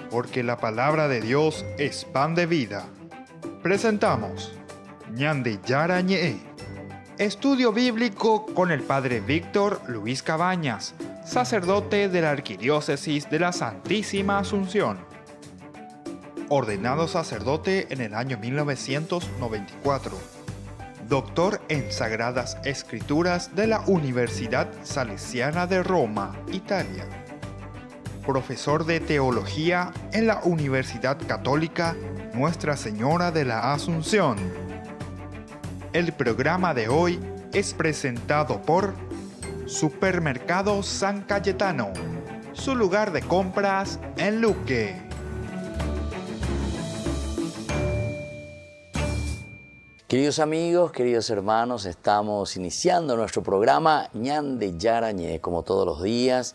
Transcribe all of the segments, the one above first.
Porque la palabra de Dios es pan de vida. Presentamos Ñande Yara Ñe, estudio bíblico con el Padre Víctor Luis Cabañas, sacerdote de la Arquidiócesis de la Santísima Asunción. Ordenado sacerdote en el año 1994. Doctor en Sagradas Escrituras de la Universidad Salesiana de Roma, Italia. Profesor de Teología en la Universidad Católica Nuestra Señora de la Asunción. El programa de hoy es presentado por Supermercado San Cayetano, su lugar de compras en Luque. Queridos amigos, queridos hermanos, estamos iniciando nuestro programa Ñande Yara Ñe, como todos los días.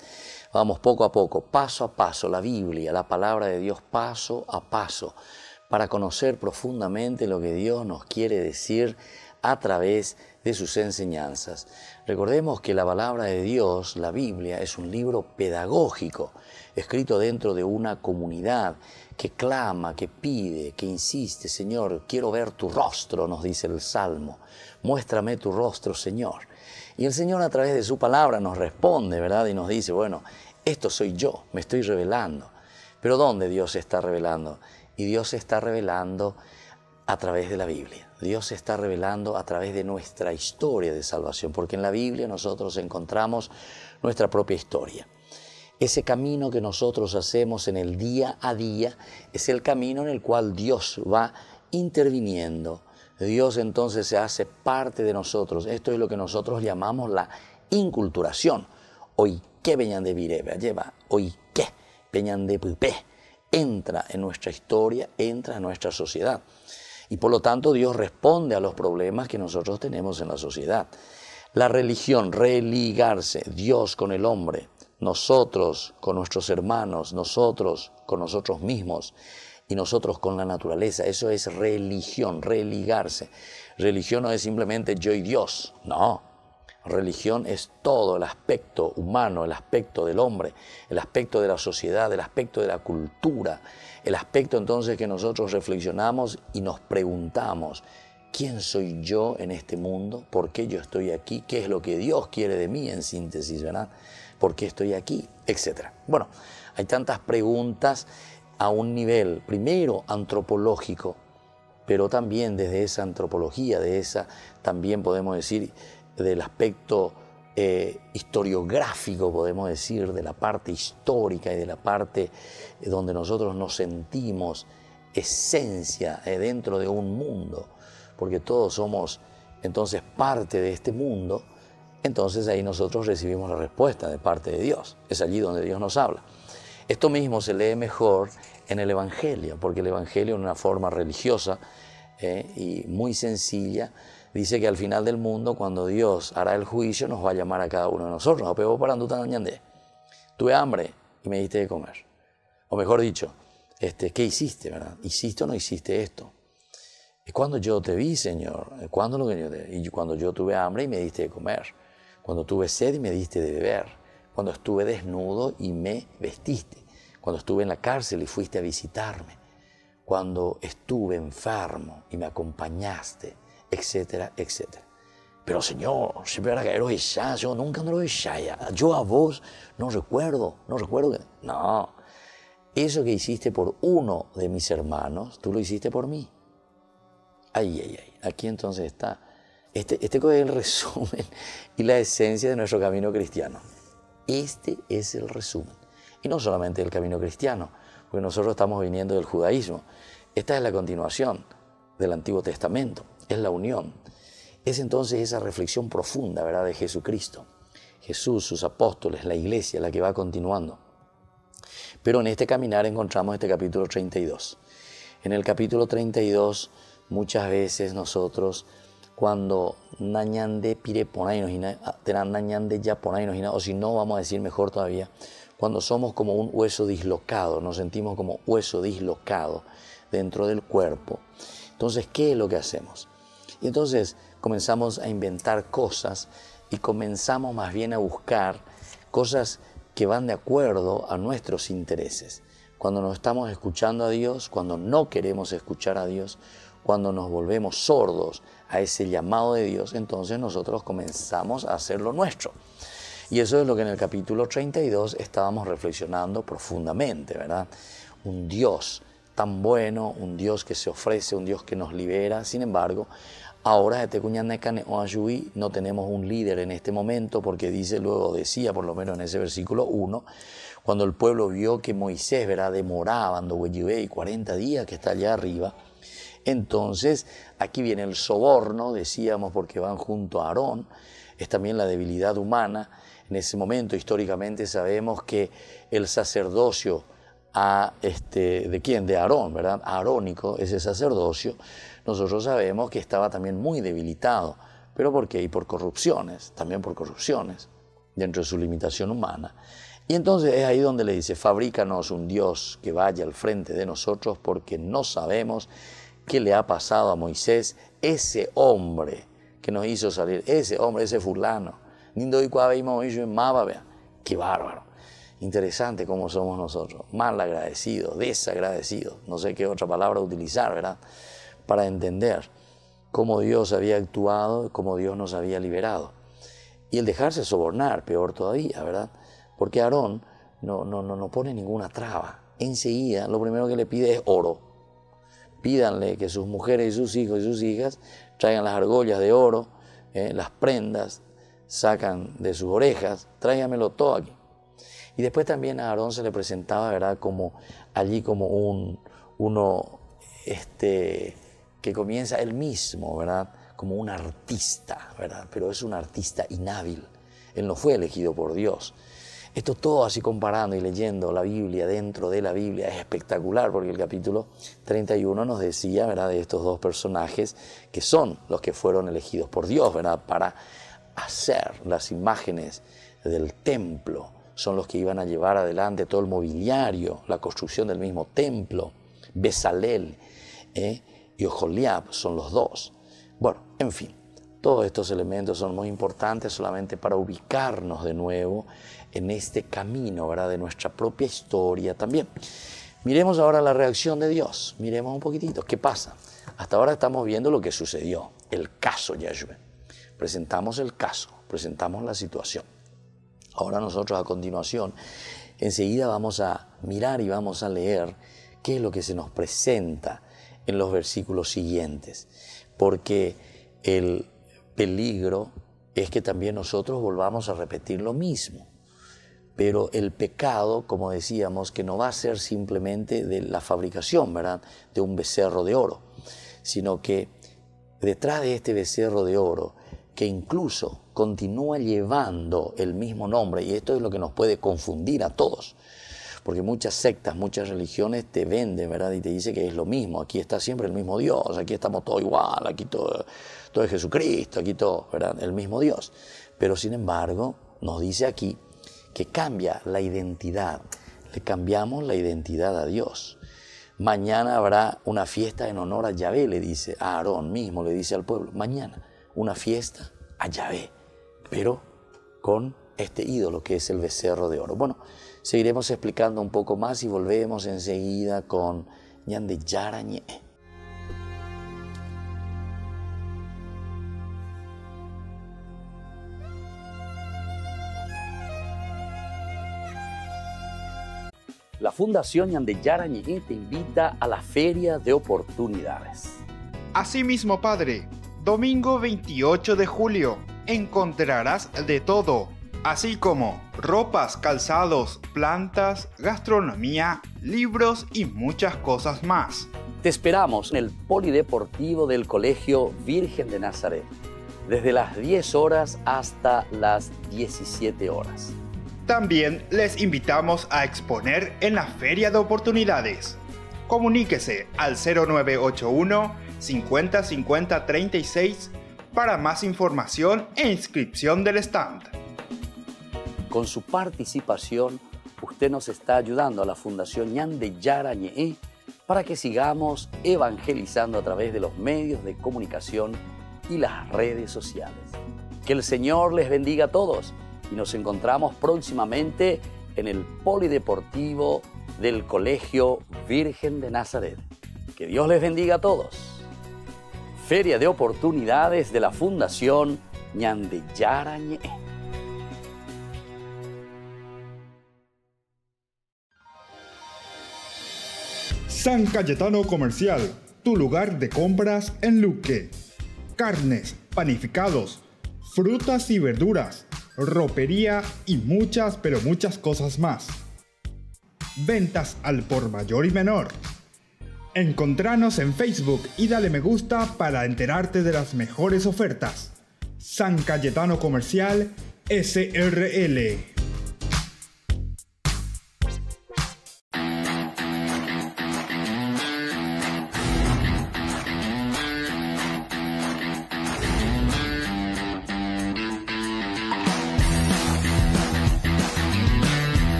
Vamos poco a poco, paso a paso, la Biblia, la palabra de Dios, paso a paso, para conocer profundamente lo que Dios nos quiere decir a través de sus enseñanzas. Recordemos que la palabra de Dios, la Biblia, es un libro pedagógico, escrito dentro de una comunidad que clama, que pide, que insiste. Señor, quiero ver tu rostro, nos dice el Salmo. Muéstrame tu rostro, Señor. Y el Señor a través de su palabra nos responde, ¿verdad? Y nos dice, bueno, esto soy yo, me estoy revelando. Pero ¿dónde Dios se está revelando? Y Dios se está revelando a través de la Biblia. Dios se está revelando a través de nuestra historia de salvación, porque en la Biblia nosotros encontramos nuestra propia historia. Ese camino que nosotros hacemos en el día a día es el camino en el cual Dios va interviniendo. Dios entonces se hace parte de nosotros. Esto es lo que nosotros llamamos la inculturación. Hoy qué peñan de virebe lleva, hoy qué peñan de pupé. Entra en nuestra historia, entra en nuestra sociedad. Y por lo tanto Dios responde a los problemas que nosotros tenemos en la sociedad. La religión, religarse, Dios con el hombre, nosotros con nuestros hermanos, nosotros con nosotros mismos y nosotros con la naturaleza. Eso es religión, religarse. Religión no es simplemente yo y Dios, no. Religión es todo el aspecto humano, el aspecto del hombre, el aspecto de la sociedad, el aspecto de la cultura, el aspecto entonces que nosotros reflexionamos y nos preguntamos, ¿quién soy yo en este mundo? ¿Por qué yo estoy aquí? ¿Qué es lo que Dios quiere de mí en síntesis, verdad? ¿Por qué estoy aquí? Etcétera. Bueno, hay tantas preguntas a un nivel, primero antropológico, pero también desde esa antropología, de esa también podemos decir del aspecto historiográfico, podemos decir, de la parte histórica y de la parte donde nosotros nos sentimos esencia dentro de un mundo, porque todos somos entonces parte de este mundo. Entonces ahí nosotros recibimos la respuesta de parte de Dios. Es allí donde Dios nos habla. Esto mismo se lee mejor en el Evangelio, porque el Evangelio en una forma religiosa y muy sencilla dice que al final del mundo, cuando Dios hará el juicio, nos va a llamar a cada uno de nosotros. Tuve hambre y me diste de comer. O mejor dicho, ¿qué hiciste, verdad? ¿Hiciste o no hiciste esto? Es cuando yo te vi, Señor. Y cuando yo tuve hambre y me diste de comer. Cuando tuve sed y me diste de beber, cuando estuve desnudo y me vestiste, cuando estuve en la cárcel y fuiste a visitarme, cuando estuve enfermo y me acompañaste, etcétera, etcétera. Pero Señor, siempre era que yo nunca me lo ya. Yo a vos no recuerdo que... No, eso que hiciste por uno de mis hermanos, tú lo hiciste por mí. Aquí entonces está. Este es el resumen y la esencia de nuestro camino cristiano. Este es el resumen. Y no solamente del camino cristiano, porque nosotros estamos viniendo del judaísmo. Esta es la continuación del Antiguo Testamento, es la unión. Es entonces esa reflexión profunda, ¿verdad?, de Jesucristo. Jesús, sus apóstoles, la iglesia, la que va continuando. Pero en este caminar encontramos este capítulo 32. En el capítulo 32, muchas veces nosotros, cuando nañande pire ponainos, nañande ya ponainos, o si no, vamos a decir mejor todavía, cuando somos como un hueso dislocado, nos sentimos como hueso dislocado dentro del cuerpo. Entonces, ¿qué es lo que hacemos? Y entonces comenzamos a inventar cosas y comenzamos más bien a buscar cosas que van de acuerdo a nuestros intereses. Cuando no estamos escuchando a Dios, cuando no queremos escuchar a Dios, cuando nos volvemos sordos a ese llamado de Dios, entonces nosotros comenzamos a hacer lo nuestro. Y eso es lo que en el capítulo 32 estábamos reflexionando profundamente, ¿verdad? Un Dios tan bueno, un Dios que se ofrece, un Dios que nos libera. Sin embargo, ahora no tenemos un líder en este momento, porque decía por lo menos en ese versículo 1, cuando el pueblo vio que Moisés, ¿verdad?, demoraba, 40 días que está allá arriba. Entonces, aquí viene el soborno, decíamos, porque van junto a Aarón. Es también la debilidad humana. En ese momento, históricamente, sabemos que el sacerdocio ¿de quién? De Aarón, ¿verdad? Arónico, ese sacerdocio, nosotros sabemos que estaba también muy debilitado. ¿Pero por qué? Y por corrupciones, también por corrupciones, dentro de su limitación humana. Y entonces es ahí donde le dice, fabrícanos un Dios que vaya al frente de nosotros, porque no sabemos qué le ha pasado a Moisés, ese hombre que nos hizo salir, ese hombre, ese fulano. Qué bárbaro. Interesante cómo somos nosotros, mal agradecidos, desagradecidos, no sé qué otra palabra utilizar, ¿verdad?, para entender cómo Dios había actuado, cómo Dios nos había liberado. Y el dejarse sobornar, peor todavía, ¿verdad?, porque Aarón no pone ninguna traba. Enseguida, lo primero que le pide es oro. Pídanle que sus mujeres y sus hijos y sus hijas traigan las argollas de oro, las prendas, sacan de sus orejas, tráigamelo todo aquí. Y después también a Aarón se le presentaba, ¿verdad?, como uno que comienza él mismo, ¿verdad?, como un artista, ¿verdad?, pero es un artista inhábil. Él no fue elegido por Dios. Esto todo así comparando y leyendo la Biblia, dentro de la Biblia, es espectacular, porque el capítulo 31 nos decía, ¿verdad?, de estos dos personajes que son los que fueron elegidos por Dios, ¿verdad?, para hacer las imágenes del templo. Son los que iban a llevar adelante todo el mobiliario, la construcción del mismo templo. Bezalel y Oholiab son los dos. Bueno, en fin, todos estos elementos son muy importantes solamente para ubicarnos de nuevo en este camino, ¿verdad?, de nuestra propia historia también. Miremos ahora la reacción de Dios. Miremos un poquitito qué pasa. Hasta ahora estamos viendo lo que sucedió, el caso Yahshua. Presentamos el caso, presentamos la situación. Ahora nosotros a continuación, enseguida vamos a mirar y vamos a leer qué es lo que se nos presenta en los versículos siguientes. Porque el peligro es que también nosotros volvamos a repetir lo mismo. Pero el pecado, como decíamos, que no va a ser simplemente de la fabricación, ¿verdad?, de un becerro de oro, sino que detrás de este becerro de oro, que incluso continúa llevando el mismo nombre, y esto es lo que nos puede confundir a todos, porque muchas sectas, muchas religiones te venden, ¿verdad?, y te dicen que es lo mismo, aquí está siempre el mismo Dios, aquí estamos todos igual, aquí todo es Jesucristo, aquí todo, ¿verdad?, el mismo Dios. Pero sin embargo, nos dice aquí que cambia la identidad, le cambiamos la identidad a Dios. Mañana habrá una fiesta en honor a Yahvé, le dice a Aarón mismo, le dice al pueblo, mañana una fiesta a Yahvé, pero con este ídolo que es el becerro de oro. Bueno, seguiremos explicando un poco más y volvemos enseguida con Ñande Yarañé. La Fundación Ñande Yarañé te invita a la Feria de Oportunidades. Asimismo, Padre, domingo 28 de julio, encontrarás de todo, así como ropas, calzados, plantas, gastronomía, libros y muchas cosas más. Te esperamos en el Polideportivo del Colegio Virgen de Nazaret, desde las 10 horas hasta las 17 horas. También les invitamos a exponer en la Feria de Oportunidades. Comuníquese al 0981 50 50 36 para más información e inscripción del stand. Con su participación, usted nos está ayudando a la Fundación Ñande Yarañé para que sigamos evangelizando a través de los medios de comunicación y las redes sociales. Que el Señor les bendiga a todos y nos encontramos próximamente en el Polideportivo del Colegio Virgen de Nazaret. Que Dios les bendiga a todos. Feria de Oportunidades de la Fundación Ñande Yara Ñe. San Cayetano Comercial, tu lugar de compras en Luque. Carnes, panificados, frutas y verduras, ropería y muchas, pero muchas cosas más. Ventas al por mayor y menor. Encontranos en Facebook y dale me gusta para enterarte de las mejores ofertas. San Cayetano Comercial SRL.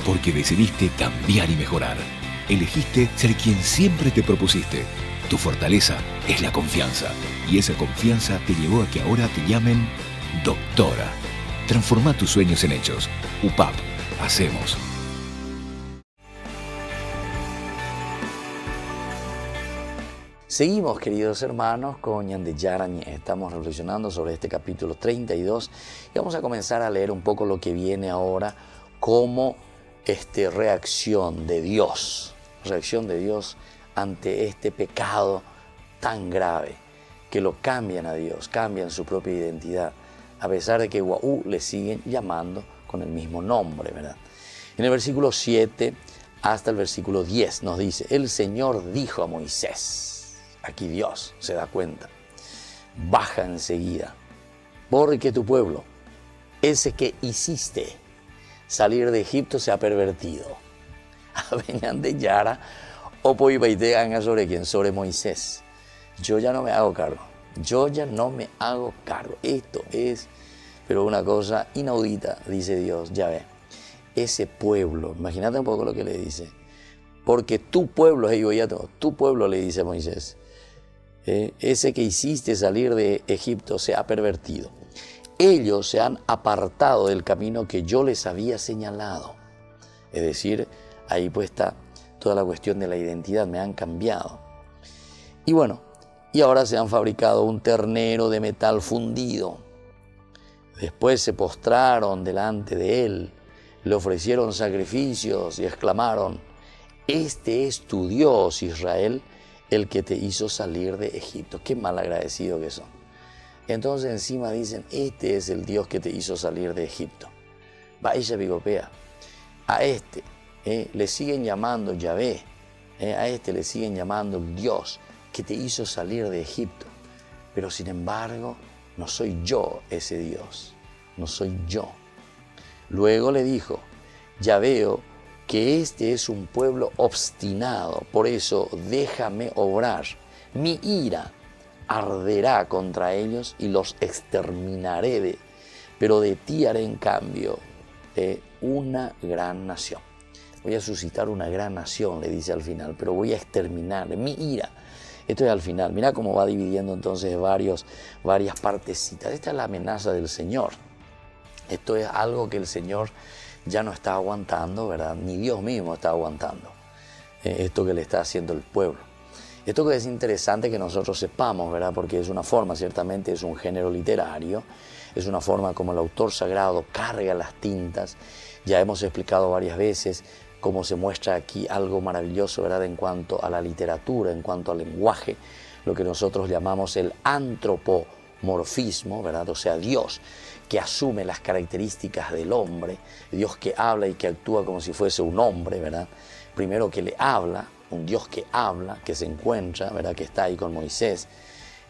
Porque decidiste cambiar y mejorar. Elegiste ser quien siempre te propusiste. Tu fortaleza es la confianza. Y esa confianza te llevó a que ahora te llamen doctora. Transforma tus sueños en hechos. UPAP. Hacemos. Seguimos, queridos hermanos, con Ñande Yara Ñe. Estamos reflexionando sobre este capítulo 32 y vamos a comenzar a leer un poco lo que viene ahora como reacción de Dios ante este pecado tan grave, que lo cambian a Dios, cambian su propia identidad, a pesar de que le siguen llamando con el mismo nombre, ¿verdad? En el versículo 7 hasta el versículo 10 nos dice: el Señor dijo a Moisés, aquí Dios se da cuenta, baja enseguida, porque tu pueblo, ese que hiciste salir de Egipto, se ha pervertido. Ñande Yara, o poipaite anga sobre quién, sobre Moisés. Yo ya no me hago cargo. Esto es, pero una cosa inaudita, dice Dios, ya ve. Ese pueblo, imagínate un poco lo que le dice. Porque tu pueblo, tu pueblo, le dice a Moisés, ese que hiciste salir de Egipto se ha pervertido. Ellos se han apartado del camino que yo les había señalado. Es decir, ahí pues está toda la cuestión de la identidad, me han cambiado. Y bueno, y ahora se han fabricado un ternero de metal fundido. Después se postraron delante de él, le ofrecieron sacrificios y exclamaron: este es tu Dios, Israel, el que te hizo salir de Egipto. Qué mal agradecido que son. Entonces encima dicen: este es el Dios que te hizo salir de Egipto. Vaya bigopea. A este le siguen llamando Yahvé. A este le siguen llamando el Dios que te hizo salir de Egipto. Pero sin embargo, no soy yo ese Dios. No soy yo. Luego le dijo: ya veo que este es un pueblo obstinado. Por eso déjame obrar. Mi ira arderá contra ellos y los exterminaré, pero de ti haré en cambio una gran nación. Voy a suscitar una gran nación, le dice al final, pero voy a exterminar mi ira. Esto es al final. Mira cómo va dividiendo entonces varias partecitas. Esta es la amenaza del Señor. Esto es algo que el Señor ya no está aguantando, ¿verdad? Ni Dios mismo está aguantando esto que le está haciendo el pueblo. Esto que es interesante que nosotros sepamos, ¿verdad? Porque es una forma, ciertamente es un género literario, es una forma como el autor sagrado carga las tintas. Ya hemos explicado varias veces cómo se muestra aquí algo maravilloso, ¿verdad? En cuanto a la literatura, en cuanto al lenguaje, lo que nosotros llamamos el antropomorfismo, ¿verdad? O sea, Dios que asume las características del hombre, Dios que habla y que actúa como si fuese un hombre, ¿verdad? Primero que le habla, un Dios que habla, que se encuentra, ¿verdad? Que está ahí con Moisés,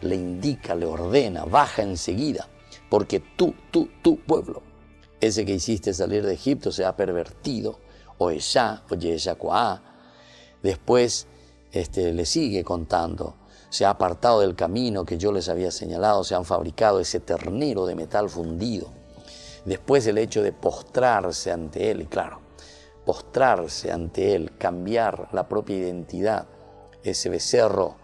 le indica, le ordena, baja enseguida, porque tu pueblo, ese que hiciste salir de Egipto, se ha pervertido, o Yeshacuá. Después le sigue contando, se ha apartado del camino que yo les había señalado, se han fabricado ese ternero de metal fundido. Después el hecho de postrarse ante él, y claro, postrarse ante él, cambiar la propia identidad, ese becerro,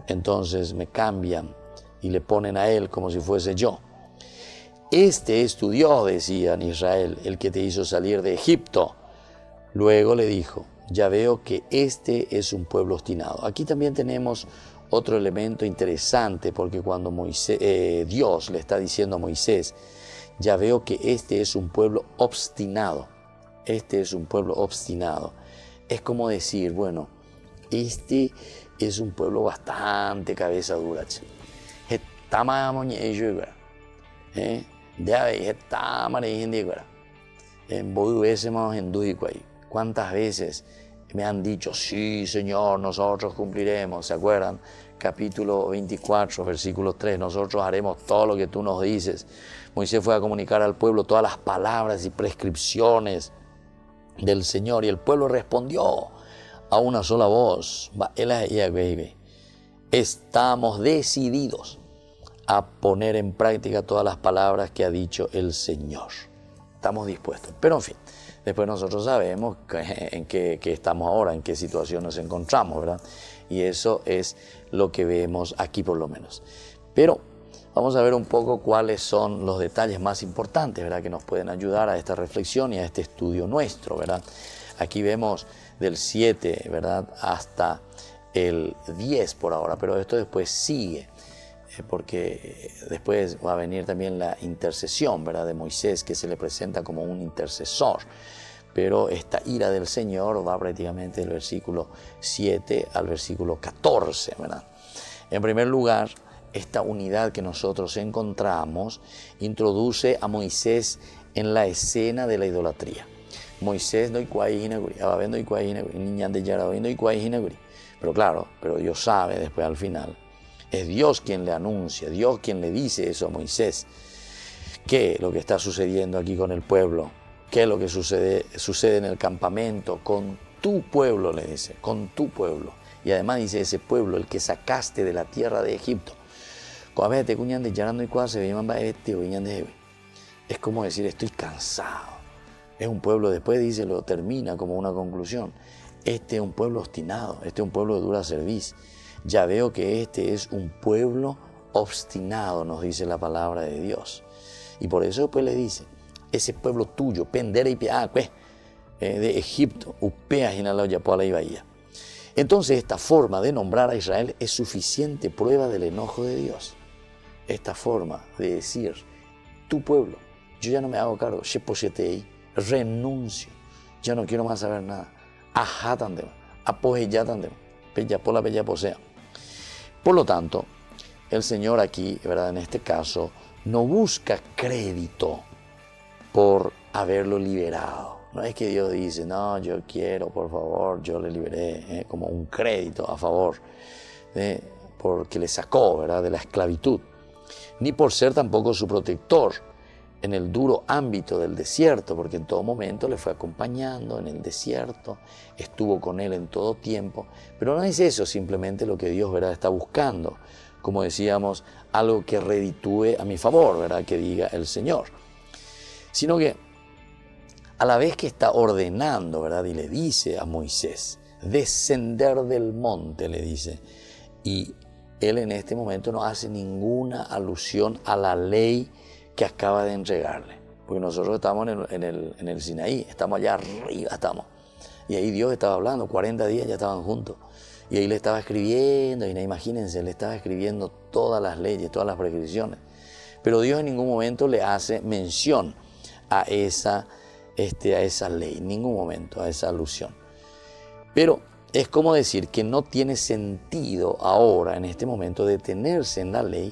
entonces me cambian y le ponen a él como si fuese yo. este es tu Dios, decían Israel, el que te hizo salir de Egipto. Luego le dijo, ya veo que este es un pueblo obstinado. Aquí también tenemos otro elemento interesante, porque cuando Dios le está diciendo a Moisés, ya veo que este es un pueblo obstinado. Este es un pueblo obstinado. Es como decir, bueno, este es un pueblo bastante cabeza dura. ¿Cuántas veces me han dicho, sí, Señor, nosotros cumpliremos? ¿Se acuerdan? Capítulo 24, versículo 3, nosotros haremos todo lo que tú nos dices. Moisés fue a comunicar al pueblo todas las palabras y prescripciones del Señor, y el pueblo respondió a una sola voz. Estamos decididos a poner en práctica todas las palabras que ha dicho el Señor. Estamos dispuestos. Pero en fin, después nosotros sabemos en qué estamos ahora, en qué situación nos encontramos, ¿verdad? Y eso es lo que vemos aquí por lo menos. Pero vamos a ver un poco cuáles son los detalles más importantes, ¿verdad?, que nos pueden ayudar a esta reflexión y a este estudio nuestro, ¿verdad? Aquí vemos del 7, ¿verdad?, hasta el 10 por ahora, pero esto después sigue, porque después va a venir también la intercesión, ¿verdad?, de Moisés, que se le presenta como un intercesor. Pero esta ira del Señor va prácticamente del versículo 7 al versículo 14, ¿verdad? En primer lugar, esta unidad que nosotros encontramos introduce a Moisés en la escena de la idolatría. Moisés no pero claro, pero Dios sabe después al final. Es Dios quien le anuncia, Dios quien le dice eso a Moisés. ¿Qué es lo que está sucediendo aquí con el pueblo? ¿Qué es lo que sucede en el campamento? Con tu pueblo, le dice, con tu pueblo. Y además dice, ese pueblo, el que sacaste de la tierra de Egipto. Es como decir, estoy cansado. Es un pueblo, después dice, lo termina como una conclusión. Este es un pueblo obstinado, este es un pueblo de dura cerviz. Ya veo que este es un pueblo obstinado, nos dice la palabra de Dios. Y por eso después le dice, ese pueblo tuyo, de Egipto, Entonces esta forma de nombrar a Israel es suficiente prueba del enojo de Dios. Esta forma de decir, tu pueblo, yo ya no me hago cargo, renuncio, ya no quiero más saber nada. Por lo tanto, el Señor aquí, ¿verdad?, en este caso, no busca crédito por haberlo liberado. No es que Dios dice, no, yo quiero, por favor, yo le liberé, como un crédito a favor, porque le sacó, ¿verdad?, de la esclavitud. Ni por ser tampoco su protector en el duro ámbito del desierto, porque en todo momento le fue acompañando en el desierto, estuvo con él en todo tiempo. Pero no es eso simplemente lo que Dios, ¿verdad?, está buscando. Como decíamos, algo que reditúe a mi favor, ¿verdad?, que diga el Señor. Sino que a la vez que está ordenando, ¿verdad?, y le dice a Moisés, descender del monte, le dice, y él en este momento no hace ninguna alusión a la ley que acaba de entregarle, porque nosotros estamos en el Sinaí, estamos allá arriba, y ahí Dios estaba hablando, 40 días ya estaban juntos, y ahí le estaba escribiendo, y imagínense, le estaba escribiendo todas las leyes, todas las prescripciones, pero Dios en ningún momento le hace mención a esa ley, en ningún momento, a esa alusión. Pero es como decir que no tiene sentido ahora, en este momento, detenerse en la ley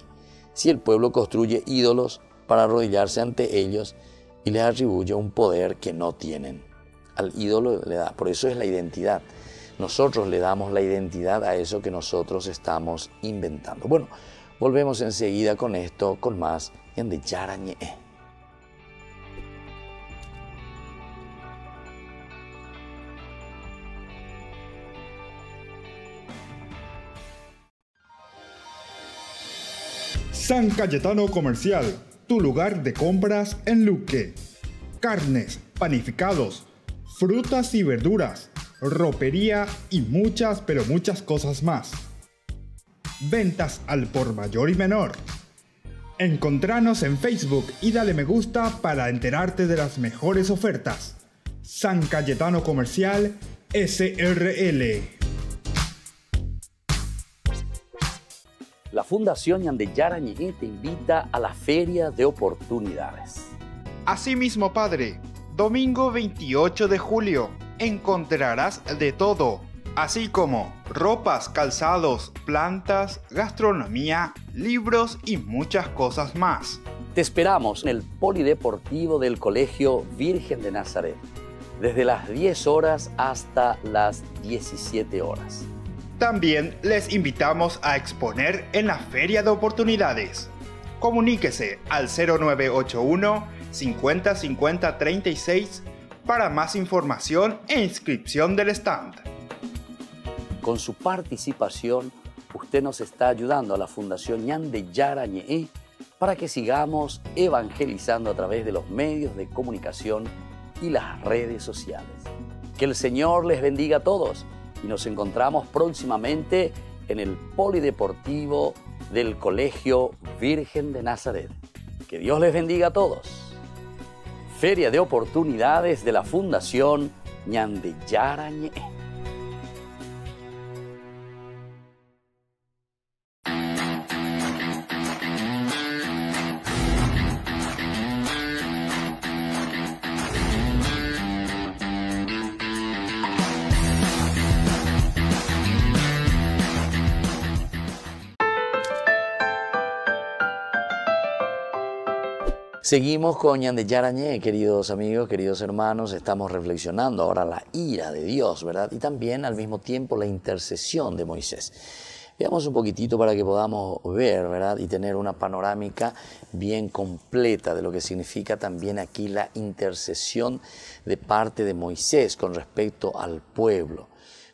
si el pueblo construye ídolos para arrodillarse ante ellos y les atribuye un poder que no tienen. Al ídolo le da, por eso es la identidad. Nosotros le damos la identidad a eso que nosotros estamos inventando. Bueno, volvemos enseguida con esto, con más en de Yarañe. San Cayetano Comercial, tu lugar de compras en Luque. Carnes, panificados, frutas y verduras, ropería y muchas, pero muchas cosas más. Ventas al por mayor y menor. Encontranos en Facebook y dale me gusta para enterarte de las mejores ofertas. San Cayetano Comercial SRL. La Fundación Ñande Yarañé te invita a la Feria de Oportunidades. Asimismo, Padre, domingo 28 de julio encontrarás de todo, así como ropas, calzados, plantas, gastronomía, libros y muchas cosas más. Te esperamos en el Polideportivo del Colegio Virgen de Nazaret, desde las 10 horas hasta las 17 horas. También les invitamos a exponer en la Feria de Oportunidades. Comuníquese al 0981 50 50 36 para más información e inscripción del stand. Con su participación, usted nos está ayudando a la Fundación Ñande Yarañé para que sigamos evangelizando a través de los medios de comunicación y las redes sociales. Que el Señor les bendiga a todos y nos encontramos próximamente en el Polideportivo del Colegio Virgen de Nazaret. Que Dios les bendiga a todos. Feria de Oportunidades de la Fundación Ñande Yarañé. Seguimos con Ñande Yarañé, queridos amigos, queridos hermanos. Estamos reflexionando ahora la ira de Dios, ¿verdad? Y también al mismo tiempo la intercesión de Moisés. Veamos un poquitito para que podamos ver, ¿verdad? Y tener una panorámica bien completa de lo que significa también aquí la intercesión de parte de Moisés con respecto al pueblo.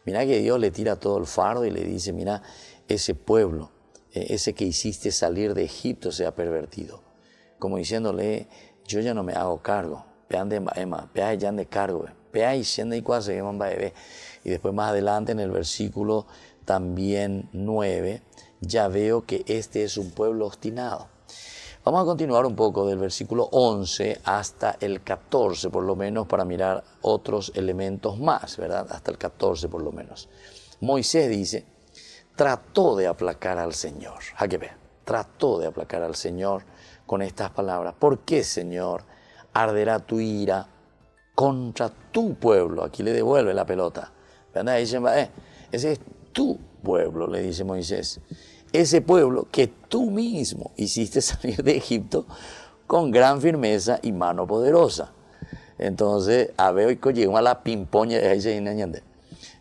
Mira que Dios le tira todo el fardo y le dice, mira, ese pueblo, ese que hiciste salir de Egipto se ha pervertido. Como diciéndole, yo ya no me hago cargo. Y después más adelante en el versículo también 9, ya veo que este es un pueblo obstinado. Vamos a continuar un poco del versículo 11 hasta el 14, por lo menos, para mirar otros elementos más, ¿verdad? Hasta el 14 por lo menos. Moisés dice, trató de aplacar al Señor. ¿A qué ve? Trató de aplacar al Señor con estas palabras. ¿Por qué, Señor, arderá tu ira contra tu pueblo? Aquí le devuelve la pelota. Ese es tu pueblo, le dice Moisés. Ese pueblo que tú mismo hiciste salir de Egipto con gran firmeza y mano poderosa. Entonces, a ver, hoy llegó a la pimpoña de ahí,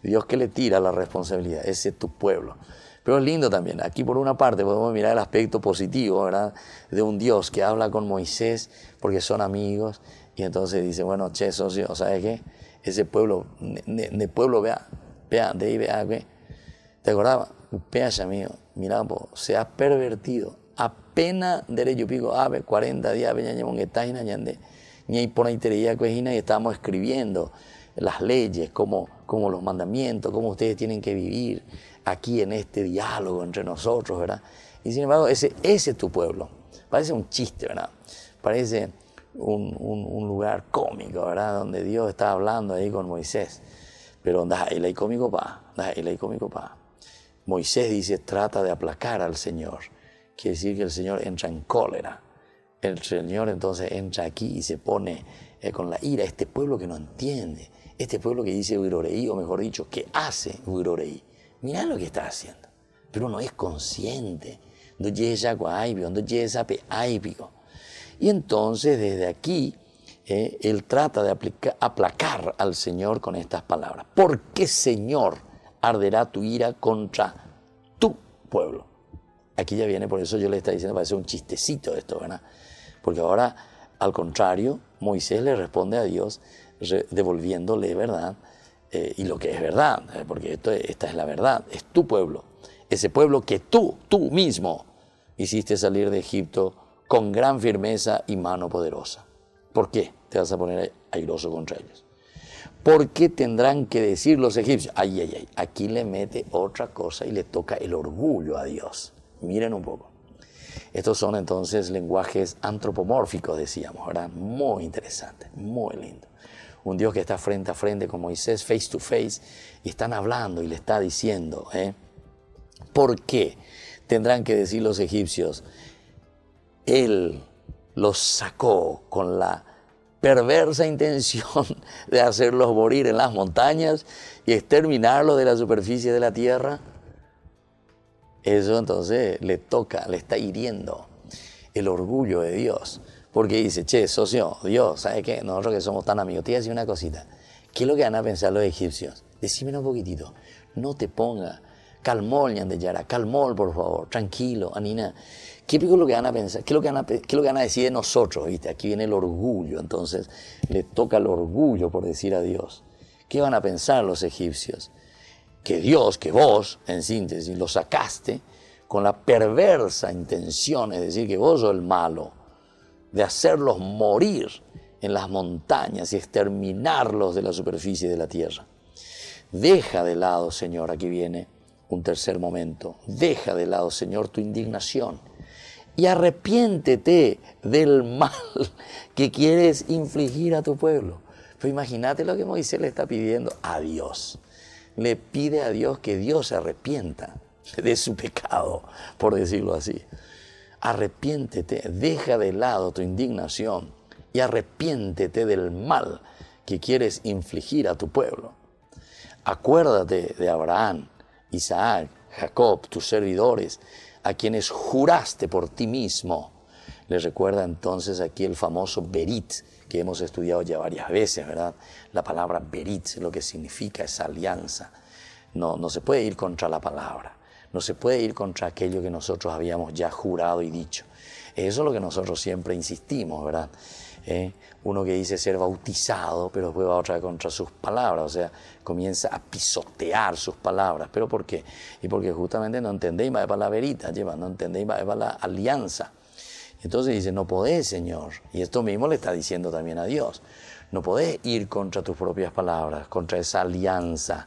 Dios que le tira la responsabilidad. Ese es tu pueblo. Pero es lindo también. Aquí por una parte podemos mirar el aspecto positivo, ¿verdad? De un Dios que habla con Moisés porque son amigos. Y entonces dice, bueno, che, socio, ¿sabes qué? Ese pueblo, de pueblo, vea, de ahí, vea, ¿qué? ¿Te acordabas? Vea, amigo, mira, se ha pervertido. Apenas derecho pico, 40 días, y por ahí y estamos escribiendo las leyes, como los mandamientos, cómo ustedes tienen que vivir aquí en este diálogo entre nosotros, ¿verdad? Y sin embargo, ese es tu pueblo. Parece un chiste, ¿verdad? Parece un lugar cómico, ¿verdad? Donde Dios está hablando ahí con Moisés. Pero ahí cómico pa. Moisés dice, trata de aplacar al Señor. Quiere decir que el Señor entra en cólera. El Señor entonces entra aquí y se pone con la ira. Este pueblo que no entiende. Este pueblo que dice Uiroreí, o mejor dicho, que hace Uiroreí. Mirá lo que está haciendo. Pero no es consciente. Y entonces desde aquí él trata de aplacar al Señor con estas palabras. ¿Por qué, Señor, arderá tu ira contra tu pueblo? Aquí ya viene, por eso yo le estaba diciendo, parece un chistecito esto, ¿verdad? Porque ahora, al contrario, Moisés le responde a Dios devolviéndole verdad, y lo que es verdad, porque esta es la verdad, es tu pueblo, ese pueblo que tú mismo hiciste salir de Egipto con gran firmeza y mano poderosa. ¿Por qué te vas a poner airoso contra ellos? ¿Por qué tendrán que decir los egipcios? Aquí le mete otra cosa y le toca el orgullo a Dios. Miren un poco. Estos son entonces lenguajes antropomórficos, decíamos, ¿verdad? Muy interesante, muy lindo. Un Dios que está frente a frente con Moisés, face to face, y están hablando y le está diciendo, ¿por qué tendrán que decir los egipcios? Él los sacó con la perversa intención de hacerlos morir en las montañas y exterminarlos de la superficie de la tierra. Eso entonces le toca, le está hiriendo el orgullo de Dios. Porque dice, che, socio, Dios, ¿sabes qué? Nosotros que somos tan amigos, te voy a decir una cosita. ¿Qué es lo que van a pensar los egipcios? Decímelo un poquitito. No te ponga, calmol, Ñandeyara, calmol, por favor, tranquilo, Anina. ¿Qué es lo que van a pensar? ¿Qué es lo que van a decir de nosotros? ¿Viste? Aquí viene el orgullo, entonces le toca el orgullo por decir a Dios. ¿Qué van a pensar los egipcios? Que Dios, que vos, en síntesis, lo sacaste con la perversa intención, es decir, que vos sos el malo, de hacerlos morir en las montañas y exterminarlos de la superficie de la tierra. Deja de lado, Señor, aquí viene un tercer momento, deja de lado, Señor, tu indignación y arrepiéntete del mal que quieres infligir a tu pueblo. Pero imagínate lo que Moisés le está pidiendo a Dios. Le pide a Dios que Dios se arrepienta de su pecado, por decirlo así. Arrepiéntete, deja de lado tu indignación y arrepiéntete del mal que quieres infligir a tu pueblo. Acuérdate de Abraham, Isaac, Jacob, tus servidores, a quienes juraste por ti mismo. Les recuerda entonces aquí el famoso Berit, que hemos estudiado ya varias veces, ¿verdad? La palabra Berit, lo que significa esa alianza. No se puede ir contra la palabra. No se puede ir contra aquello que nosotros habíamos ya jurado y dicho. Eso es lo que nosotros siempre insistimos, ¿verdad? Uno que dice ser bautizado, pero después va otra vez contra sus palabras, o sea, comienza a pisotear sus palabras. ¿Pero por qué? Y porque justamente no entendéis más para la verita, no entendéis más para la alianza. Entonces dice, no podés, Señor, y esto mismo le está diciendo también a Dios, no podés ir contra tus propias palabras, contra esa alianza,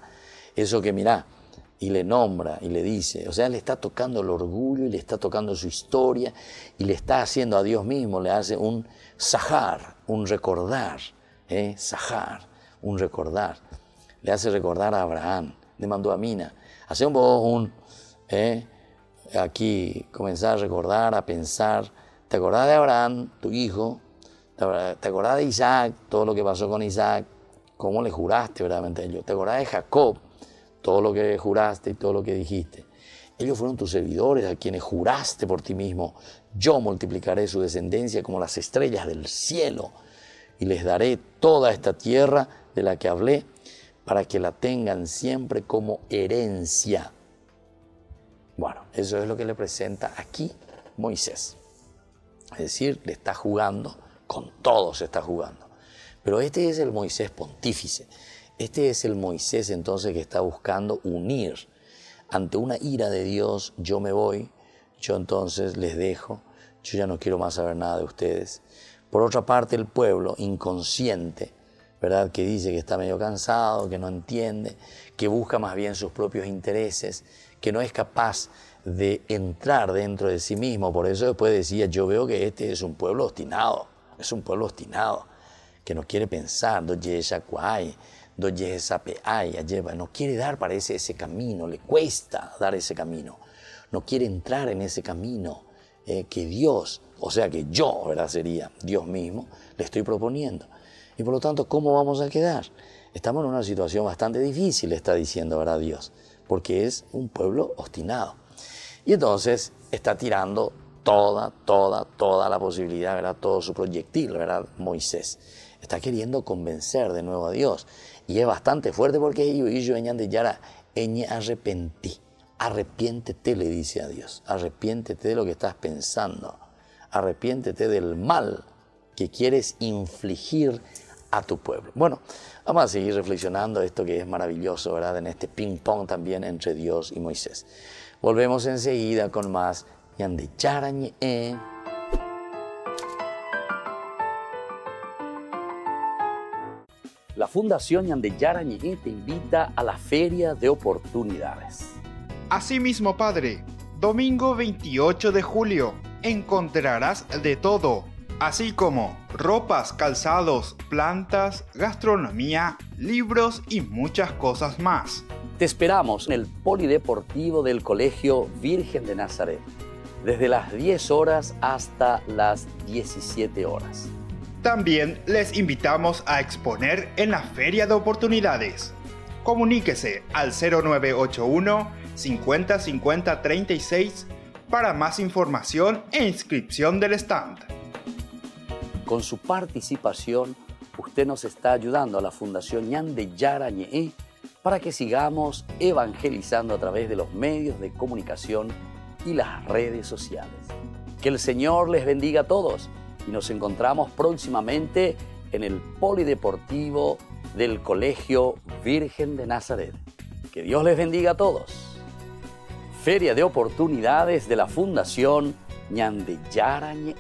eso que mirá, y le nombra y le dice, o sea, le está tocando el orgullo y le está tocando su historia y le está haciendo a Dios mismo, le hace un sahar, un recordar, sahar, un recordar, le hace recordar a Abraham, le mandó a Mina, hace un poco aquí comenzar a recordar, a pensar, ¿te acordás de Abraham, tu hijo? ¿Te acordás de Isaac, todo lo que pasó con Isaac? ¿Cómo le juraste verdaderamente a ellos? ¿Te acordás de Jacob? Todo lo que juraste y todo lo que dijiste. Ellos fueron tus servidores a quienes juraste por ti mismo. Yo multiplicaré su descendencia como las estrellas del cielo y les daré toda esta tierra de la que hablé para que la tengan siempre como herencia. Bueno, eso es lo que le presenta aquí Moisés. Es decir, le está jugando, con todo se está jugando. Pero este es el Moisés pontífice. Este es el Moisés entonces que está buscando unir. Ante una ira de Dios, yo me voy, yo entonces les dejo, yo ya no quiero más saber nada de ustedes. Por otra parte, el pueblo inconsciente, ¿verdad?, que dice que está medio cansado, que no entiende, que busca más bien sus propios intereses, que no es capaz de entrar dentro de sí mismo. Por eso después decía, yo veo que este es un pueblo obstinado, que no quiere pensar, no quiere dar para ese camino, le cuesta dar ese camino, no quiere entrar en ese camino que Dios, o sea que yo, ¿verdad?, sería Dios mismo, le estoy proponiendo. Y por lo tanto, ¿cómo vamos a quedar? Estamos en una situación bastante difícil, está diciendo, ¿verdad?, Dios, porque es un pueblo obstinado. Y entonces está tirando toda la posibilidad, ¿verdad?, todo su proyectil, ¿verdad?, Moisés. Está queriendo convencer de nuevo a Dios. Y es bastante fuerte porque yo arrepentí. Arrepiéntete, le dice a Dios. Arrepiéntete de lo que estás pensando. Arrepiéntete del mal que quieres infligir a tu pueblo. Bueno, vamos a seguir reflexionando esto que es maravilloso, ¿verdad?, en este ping-pong también entre Dios y Moisés. Volvemos enseguida con más Ñandeyara Ñe. La Fundación Ñandeyara Ñe te invita a la Feria de Oportunidades. Asimismo, Padre, domingo 28 de julio, encontrarás de todo, así como ropas, calzados, plantas, gastronomía, libros y muchas cosas más. Te esperamos en el Polideportivo del Colegio Virgen de Nazaret, desde las 10 horas hasta las 17 horas. También les invitamos a exponer en la Feria de Oportunidades. Comuníquese al 0981 50 50 36 para más información e inscripción del stand. Con su participación, usted nos está ayudando a la Fundación Ñande Yara Ñe para que sigamos evangelizando a través de los medios de comunicación y las redes sociales. Que el Señor les bendiga a todos y nos encontramos próximamente en el Polideportivo del Colegio Virgen de Nazaret. Que Dios les bendiga a todos. Feria de Oportunidades de la Fundación Ñande Yara Ñe.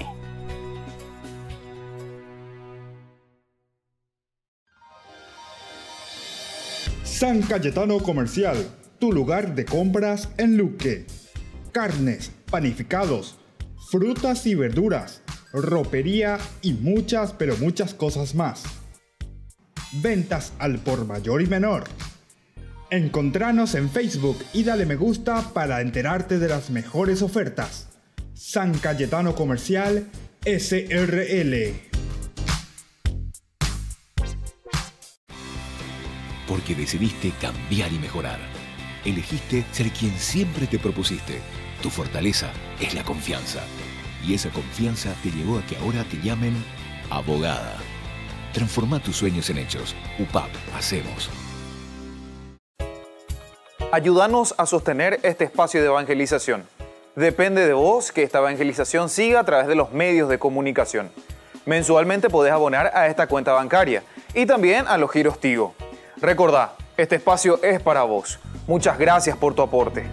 San Cayetano Comercial, tu lugar de compras en Luque. Carnes, panificados, frutas y verduras, ropería y muchas, pero muchas cosas más. Ventas al por mayor y menor. Encontranos en Facebook y dale me gusta para enterarte de las mejores ofertas. San Cayetano Comercial SRL. Porque decidiste cambiar y mejorar. Elegiste ser quien siempre te propusiste. Tu fortaleza es la confianza. Y esa confianza te llevó a que ahora te llamen abogada. Transforma tus sueños en hechos. UPAP, hacemos. Ayúdanos a sostener este espacio de evangelización. Depende de vos que esta evangelización siga a través de los medios de comunicación. Mensualmente podés abonar a esta cuenta bancaria y también a los giros Tigo. Recordá, este espacio es para vos. Muchas gracias por tu aporte.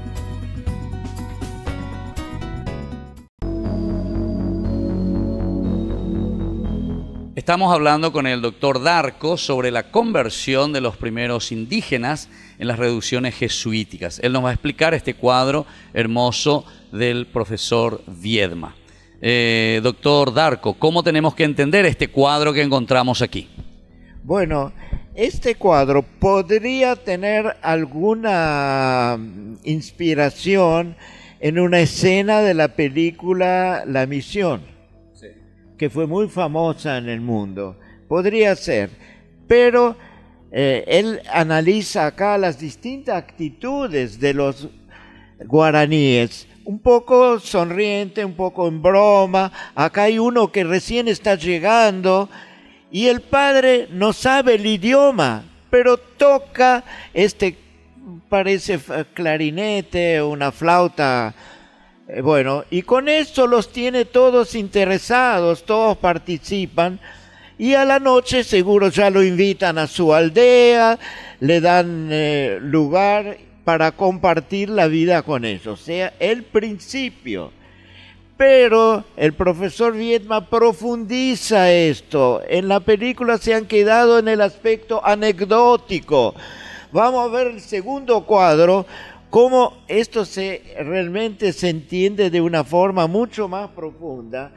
Estamos hablando con el doctor Darco sobre la conversión de los primeros indígenas en las reducciones jesuíticas. Él nos va a explicar este cuadro hermoso del profesor Viedma. Doctor Darco, ¿cómo tenemos que entender este cuadro que encontramos aquí? Bueno, este cuadro podría tener alguna inspiración en una escena de la película La Misión, sí, que fue muy famosa en el mundo. Podría ser, pero él analiza acá las distintas actitudes de los guaraníes, un poco sonriente, un poco en broma. Acá hay uno que recién está llegando y el padre no sabe el idioma, pero toca parece clarinete, una flauta, bueno, y con esto los tiene todos interesados, todos participan, y a la noche seguro ya lo invitan a su aldea, le dan lugar para compartir la vida con ellos, o sea, el principio. Pero el profesor Viedma profundiza esto. En la película se han quedado en el aspecto anecdótico. Vamos a ver el segundo cuadro, cómo esto realmente se entiende de una forma mucho más profunda,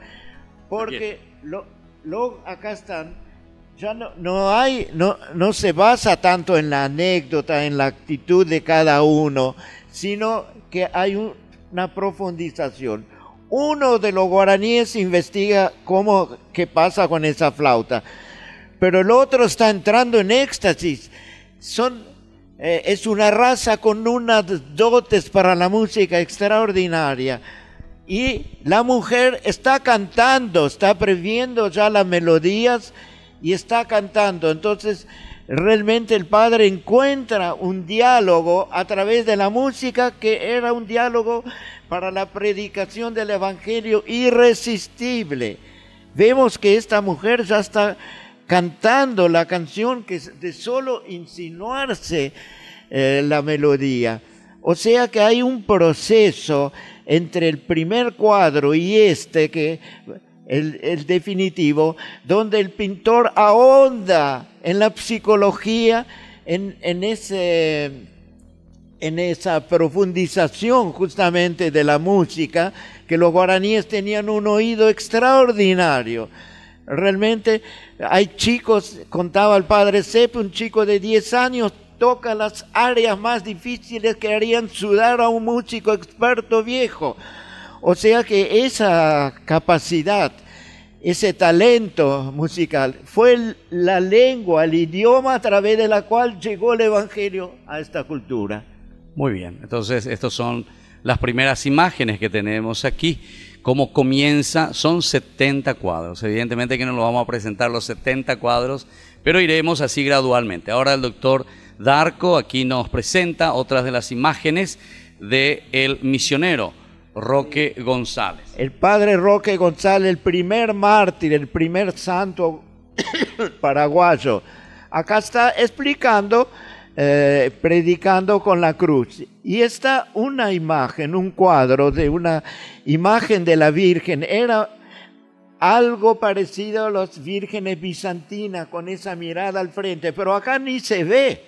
porque acá están, ya no se basa tanto en la anécdota, en la actitud de cada uno, sino que hay una profundización. Uno de los guaraníes investiga qué pasa con esa flauta, pero el otro está entrando en éxtasis. Es una raza con unas dotes para la música extraordinaria. Y la mujer está cantando, está previendo ya las melodías y está cantando. Entonces, realmente el padre encuentra un diálogo a través de la música que era un diálogo para la predicación del evangelio irresistible. Vemos que esta mujer ya está cantando la canción que de solo insinuarse la melodía. O sea que hay un proceso entre el primer cuadro y el definitivo, donde el pintor ahonda en la psicología, en en esa profundización justamente de la música, que los guaraníes tenían un oído extraordinario. Realmente hay chicos, contaba el padre Sepe, un chico de 10 años, toca las áreas más difíciles que harían sudar a un músico experto viejo. O sea que esa capacidad, ese talento musical, fue la lengua, el idioma a través de la cual llegó el Evangelio a esta cultura. Muy bien, entonces estas son las primeras imágenes que tenemos aquí. Cómo comienza, son 70 cuadros. Evidentemente que no lo vamos a presentar los 70 cuadros, pero iremos así gradualmente. Ahora el doctor Darco aquí nos presenta otras de las imágenes del misionero Roque González. El padre Roque González, el primer mártir, el primer santo paraguayo. Acá está explicando, predicando con la cruz. Y está una imagen, un cuadro de una imagen de la Virgen. Era algo parecido a las vírgenes bizantinas, con esa mirada al frente, pero acá ni se ve.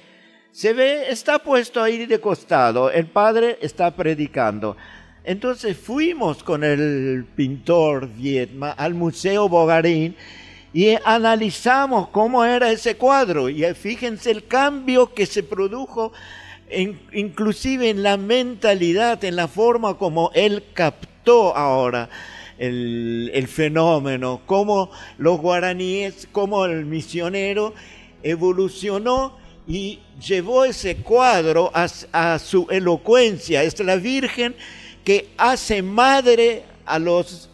Se ve, está puesto ahí de costado, el padre está predicando. Entonces fuimos con el pintor Viedma al Museo Bogarín y analizamos cómo era ese cuadro. Y fíjense el cambio que se produjo, inclusive en la mentalidad, en la forma como él captó ahora el fenómeno, cómo los guaraníes, cómo el misionero evolucionó y llevó ese cuadro a su elocuencia. Es la Virgen que hace madre a los,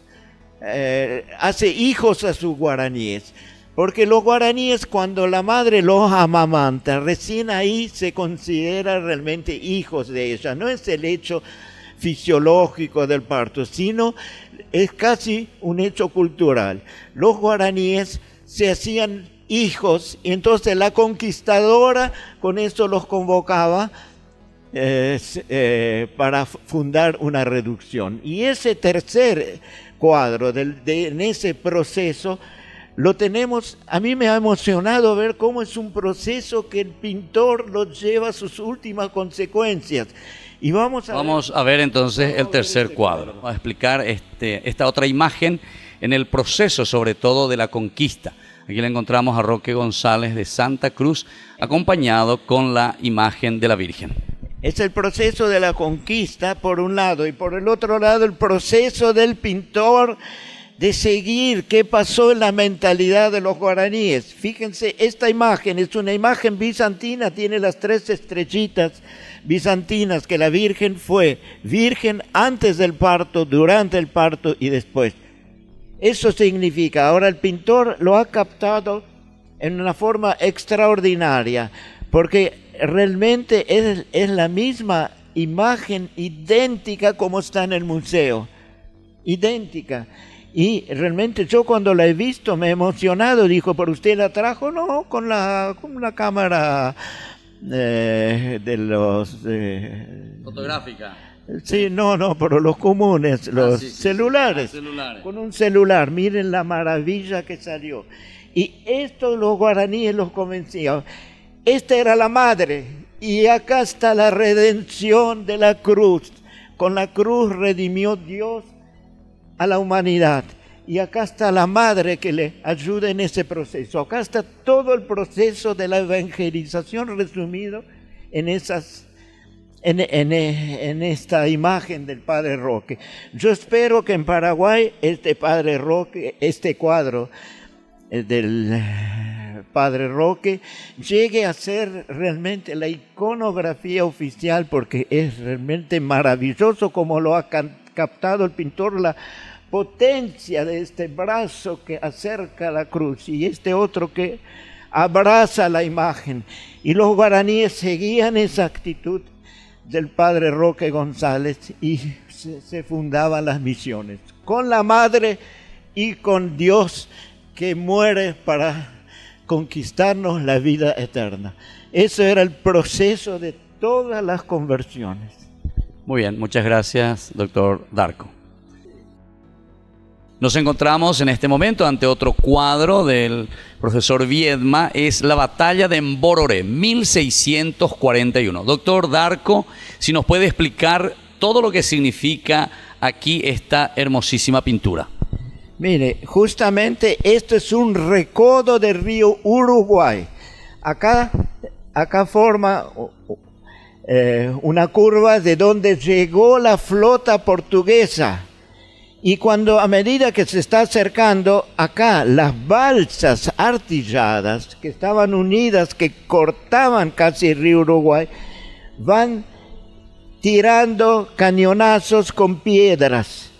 hace hijos a sus guaraníes. Porque los guaraníes, cuando la madre los amamanta, recién ahí se considera realmente hijos de ella. No es el hecho fisiológico del parto, sino es casi un hecho cultural. Los guaraníes se hacían hijos, y entonces la conquistadora con eso los convocaba para fundar una reducción. Y ese tercer cuadro en ese proceso lo tenemos. A mí me ha emocionado ver cómo es un proceso que el pintor lo lleva a sus últimas consecuencias. Y vamos a ver entonces el tercer cuadro. Vamos a explicar esta otra imagen en el proceso, sobre todo, de la conquista. Aquí le encontramos a Roque González de Santa Cruz, acompañado con la imagen de la Virgen. Es el proceso de la conquista, por un lado, y por el otro lado el proceso del pintor de seguir qué pasó en la mentalidad de los guaraníes. Fíjense, esta imagen es una imagen bizantina, tiene las 3 estrellitas bizantinas, que la Virgen fue virgen antes del parto, durante el parto y después. Eso significa, ahora el pintor lo ha captado en una forma extraordinaria, porque realmente es la misma imagen, idéntica como está en el museo, idéntica. Y realmente yo cuando la he visto me he emocionado. Dijo, ¿pero usted la trajo? No, con una cámara de los... fotográfica. Sí, no, pero los comunes, los celulares. Con un celular, miren la maravilla que salió. Y esto los guaraníes los convencían. Esta era la madre, y acá está la redención de la cruz. Con la cruz redimió Dios a la humanidad. Y acá está la madre que le ayuda en ese proceso. Acá está todo el proceso de la evangelización resumido en esta imagen del Padre Roque. Yo espero que en Paraguay este Padre Roque, este cuadro del Padre Roque, llegue a ser realmente la iconografía oficial, porque es realmente maravilloso como lo ha captado el pintor, la potencia de este brazo que acerca la cruz y este otro que abraza la imagen. Y los guaraníes seguían esa actitud del Padre Roque González y se fundaban las misiones con la Madre y con Dios, que muere para conquistarnos la vida eterna. Eso era el proceso de todas las conversiones. Muy bien, muchas gracias, doctor Darco. Nos encontramos en este momento ante otro cuadro del profesor Viedma, es la batalla de Mbororé, 1641. Doctor Darco, si nos puede explicar todo lo que significa aquí esta hermosísima pintura. Mire, justamente esto es un recodo del río Uruguay. Acá forma una curva de donde llegó la flota portuguesa. Y a medida que se está acercando, acá las balsas artilladas que estaban unidas, que cortaban casi el río Uruguay, van tirando cañonazos con piedras.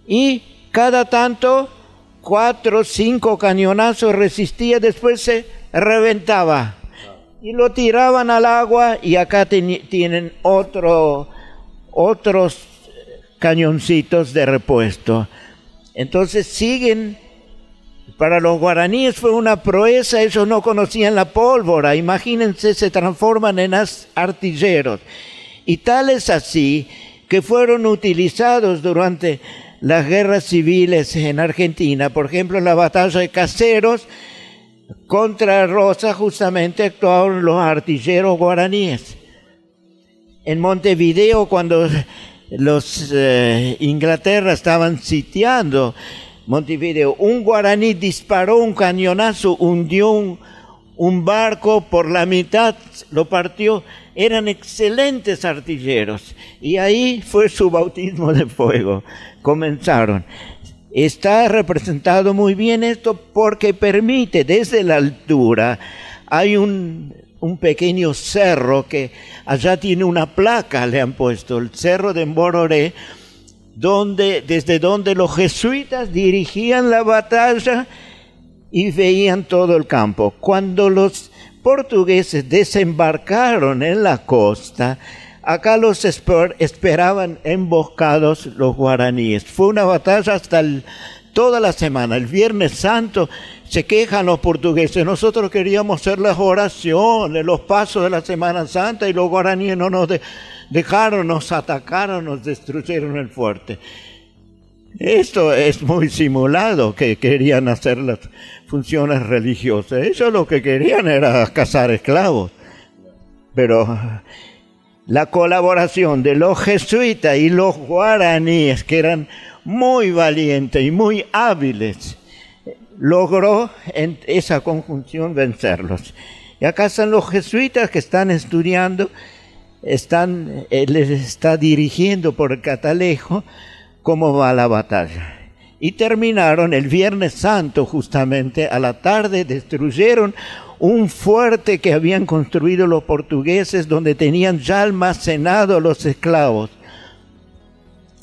Y cada tanto, 4 o 5 cañonazos resistía, después se reventaba. Y lo tiraban al agua y acá tienen otros cañoncitos de repuesto. Entonces siguen. Para los guaraníes fue una proeza, ellos no conocían la pólvora, imagínense, se transforman en artilleros. Y tal es así que fueron utilizados durante las guerras civiles en Argentina. Por ejemplo, en la batalla de Caseros, contra Rosa justamente actuaron los artilleros guaraníes. En Montevideo, cuando los Inglaterra estaban sitiando Montevideo, un guaraní disparó un cañonazo, hundió un barco por la mitad, lo partió. Eran excelentes artilleros y ahí fue su bautismo de fuego. Comenzaron. Está representado muy bien esto porque permite, desde la altura, hay un pequeño cerro que allá tiene una placa, le han puesto, el Cerro de Mbororé, desde donde los jesuitas dirigían la batalla y veían todo el campo. Cuando los portugueses desembarcaron en la costa, acá los esperaban emboscados los guaraníes. Fue una batalla hasta toda la semana. El Viernes Santo se quejan los portugueses: nosotros queríamos hacer las oraciones, los pasos de la Semana Santa, y los guaraníes no nos dejaron, nos atacaron, nos destruyeron el fuerte. Esto es muy simulado, que querían hacer las funciones religiosas. Ellos lo que querían era cazar esclavos. Pero la colaboración de los jesuitas y los guaraníes, que eran muy valientes y muy hábiles, logró en esa conjunción vencerlos. Y acá están los jesuitas que están estudiando, les está dirigiendo por el catalejo cómo va la batalla. Y terminaron el Viernes Santo, justamente a la tarde, destruyeron un fuerte que habían construido los portugueses, donde tenían ya almacenados los esclavos,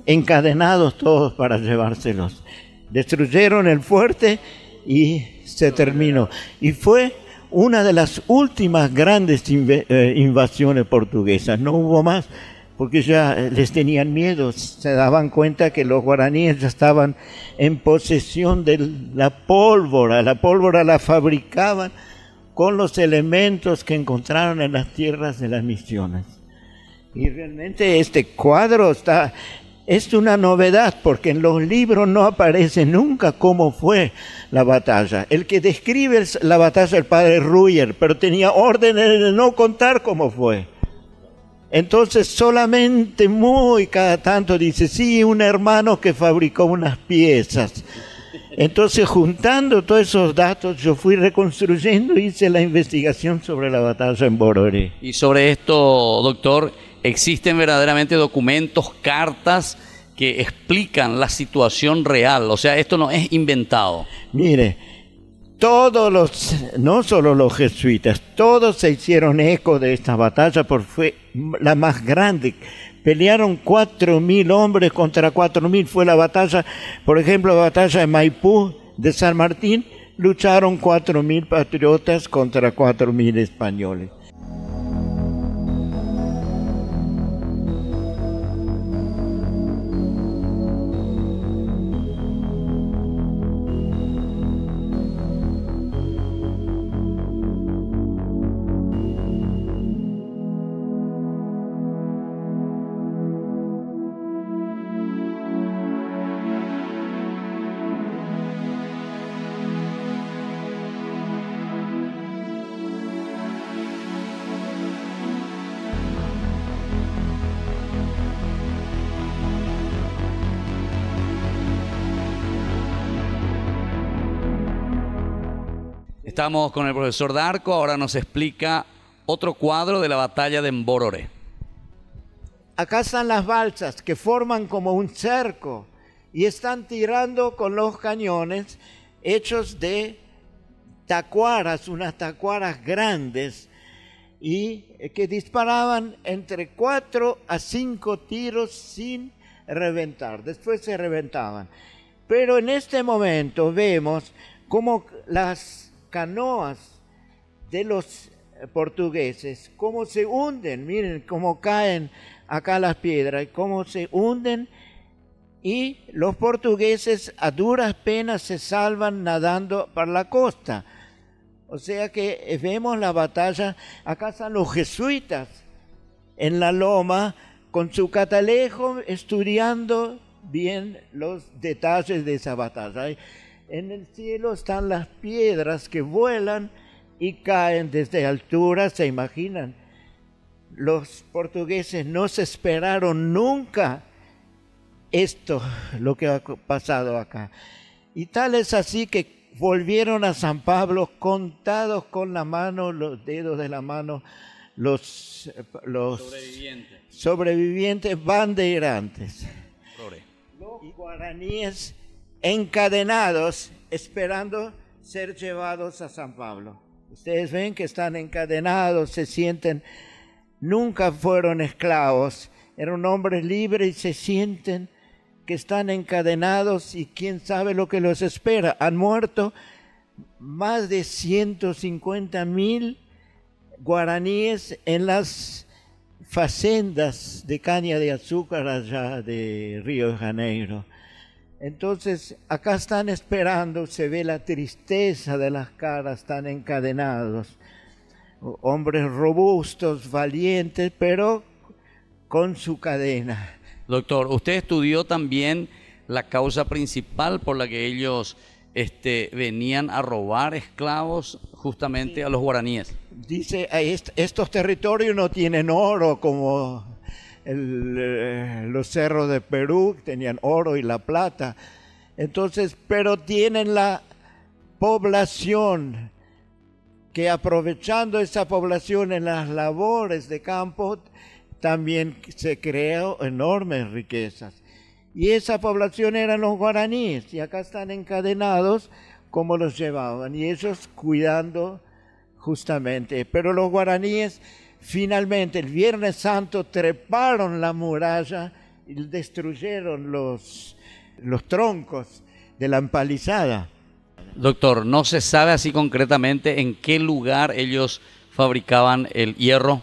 encadenados todos para llevárselos. Destruyeron el fuerte y se terminó. Y fue una de las últimas grandes invasiones portuguesas. No hubo más, porque ya les tenían miedo. Se daban cuenta que los guaraníes ya estaban en posesión de la pólvora. La pólvora la fabricaban con los elementos que encontraron en las tierras de las misiones. Y realmente este cuadro es una novedad, porque en los libros no aparece nunca cómo fue la batalla. El que describe la batalla es el padre Ruyer, pero tenía órdenes de no contar cómo fue. Entonces solamente muy cada tanto dice: sí, un hermano que fabricó unas piezas. Entonces, juntando todos esos datos, yo fui reconstruyendo, hice la investigación sobre la batalla en Mbororé. Y sobre esto, doctor, ¿existen verdaderamente documentos, cartas que explican la situación real? O sea, esto no es inventado. Mire, no solo los jesuitas, todos se hicieron eco de esta batalla porque fue la más grande. Pelearon 4.000 hombres contra 4.000. Fue la batalla, por ejemplo, la batalla de Maipú, de San Martín, lucharon 4.000 patriotas contra 4.000 españoles. Estamos con el profesor Darco, ahora nos explica otro cuadro de la batalla de Mbororé. Acá están las balsas que forman como un cerco y están tirando con los cañones hechos de tacuaras, unas tacuaras grandes, y que disparaban entre 4 a 5 tiros sin reventar. Después se reventaban. Pero en este momento vemos cómo las canoas de los portugueses, cómo se hunden, miren cómo caen acá las piedras, cómo se hunden, y los portugueses a duras penas se salvan nadando para la costa. O sea que vemos la batalla. Acá están los jesuitas en la loma con su catalejo estudiando bien los detalles de esa batalla. En el cielo están las piedras que vuelan y caen desde altura, ¿se imaginan? Los portugueses no se esperaron nunca esto, lo que ha pasado acá. Y tal es así que volvieron a San Pablo contados con la mano, los dedos de la mano, los sobrevivientes bandeirantes. Los guaraníes encadenados esperando ser llevados a San Pablo. Ustedes ven que están encadenados, se sienten, nunca fueron esclavos, eran hombres libres y se sienten que están encadenados y quién sabe lo que los espera. Han muerto más de 150.000 guaraníes en las facendas de caña de azúcar allá de Río de Janeiro. Entonces acá están esperando, se ve la tristeza de las caras, están encadenados. Hombres robustos, valientes, pero con su cadena. Doctor, usted estudió también la causa principal por la que ellos venían a robar esclavos justamente a los guaraníes. Dice, estos territorios no tienen oro como los cerros de Perú, tenían oro y la plata. Entonces, pero tienen la población que, aprovechando esa población en las labores de campo, también se creó enormes riquezas. Y esa población eran los guaraníes, y acá están encadenados como los llevaban, y ellos cuidando justamente. Pero los guaraníes finalmente el Viernes Santo treparon la muralla y destruyeron los troncos de la empalizada. Doctor, ¿no se sabe así concretamente en qué lugar ellos fabricaban el hierro?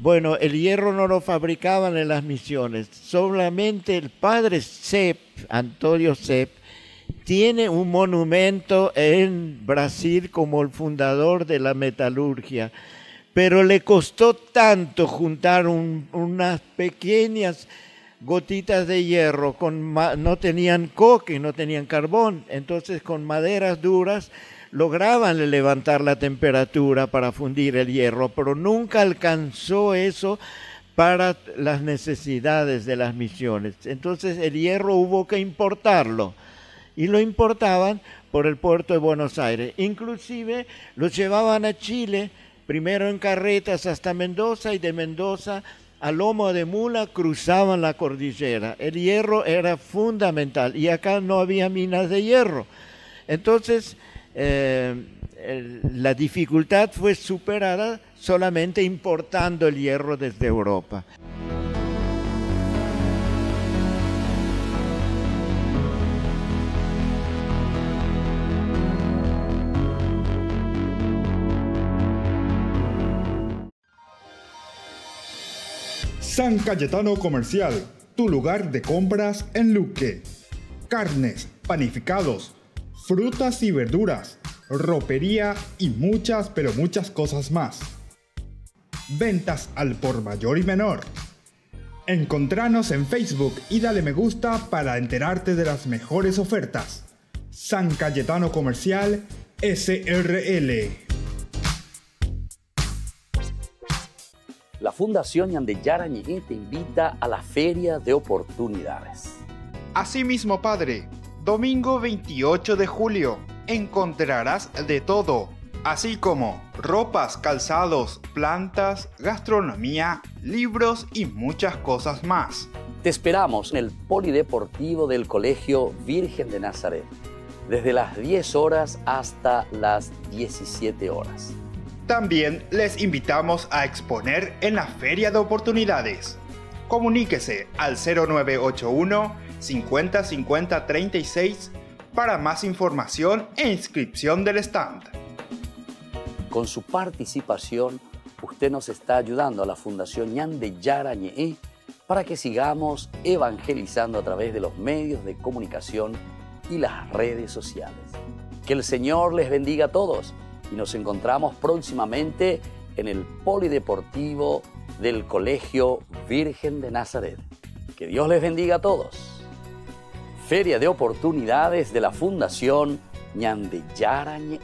Bueno, el hierro no lo fabricaban en las misiones, solamente el padre Sepp, Antonio Sepp, tiene un monumento en Brasil como el fundador de la metalurgia, pero le costó tanto juntar unas pequeñas gotitas de hierro, no tenían coque, no tenían carbón, entonces con maderas duras lograban levantar la temperatura para fundir el hierro, pero nunca alcanzó eso para las necesidades de las misiones. Entonces el hierro hubo que importarlo, y lo importaban por el puerto de Buenos Aires. Inclusive lo llevaban a Chile, primero en carretas hasta Mendoza, y de Mendoza a lomo de mula cruzaban la cordillera. El hierro era fundamental, y acá no había minas de hierro. Entonces la dificultad fue superada solamente importando el hierro desde Europa. San Cayetano Comercial, tu lugar de compras en Luque. Carnes, panificados, frutas y verduras, ropería y muchas, pero muchas cosas más. Ventas al por mayor y menor. Encontranos en Facebook y dale me gusta para enterarte de las mejores ofertas. San Cayetano Comercial SRL. La Fundación Ñan de Yarañé te invita a la Feria de Oportunidades. Asimismo, padre, domingo 28 de julio, encontrarás de todo. así como ropas, calzados, plantas, gastronomía, libros y muchas cosas más. Te esperamos en el Polideportivo del Colegio Virgen de Nazaret, desde las 10 horas hasta las 17 horas. También les invitamos a exponer en la Feria de Oportunidades. Comuníquese al 0981 50 50 36 para más información e inscripción del stand. Con su participación, usted nos está ayudando a la Fundación Ñande Yara Ñe para que sigamos evangelizando a través de los medios de comunicación y las redes sociales. Que el Señor les bendiga a todos y nos encontramos próximamente en el Polideportivo del Colegio Virgen de Nazaret. Que Dios les bendiga a todos. Feria de Oportunidades de la Fundación Ñande Yara Ñe.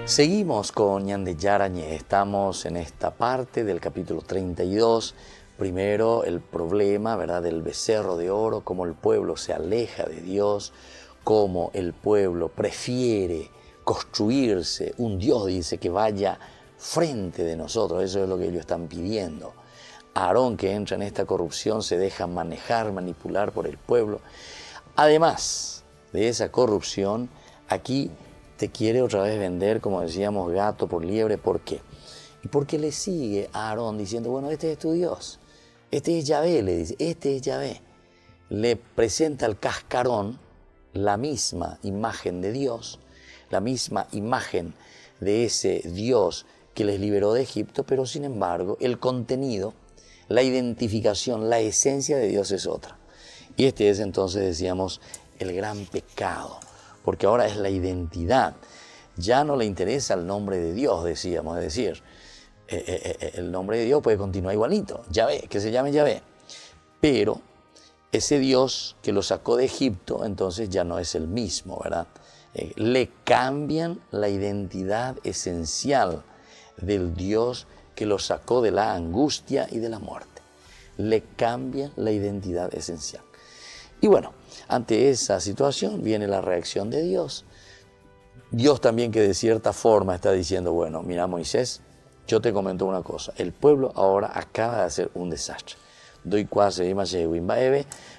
Seguimos con Ñande Yara Ñe. Estamos en esta parte del capítulo 32. Primero el problema, ¿verdad?, del becerro de oro, cómo el pueblo se aleja de Dios, cómo el pueblo prefiere construirse un Dios, dice, que vaya frente de nosotros. Eso es lo que ellos están pidiendo. Aarón, que entra en esta corrupción, se deja manejar, manipular por el pueblo. Además de esa corrupción, aquí te quiere otra vez vender, como decíamos, gato por liebre. ¿Por qué? Y porque le sigue a Aarón diciendo, bueno, este es tu Dios, este es Yahvé, le dice, este es Yahvé. Le presenta al cascarón la misma imagen de Dios, la misma imagen de ese Dios que les liberó de Egipto, pero sin embargo el contenido, la identificación, la esencia de Dios es otra. Y este es entonces, decíamos, el gran pecado. Porque ahora es la identidad. Ya no le interesa el nombre de Dios, decíamos, es decir, el nombre de Dios puede continuar igualito, Yahvé, que se llame Yahvé. Pero ese Dios que lo sacó de Egipto, entonces ya no es el mismo, ¿verdad? Le cambian la identidad esencial del Dios que lo sacó de la angustia y de la muerte. Le cambian la identidad esencial. Y bueno, ante esa situación viene la reacción de Dios. Dios también, que de cierta forma está diciendo, bueno, mira, Moisés, yo te comento una cosa, el pueblo ahora acaba de hacer un desastre.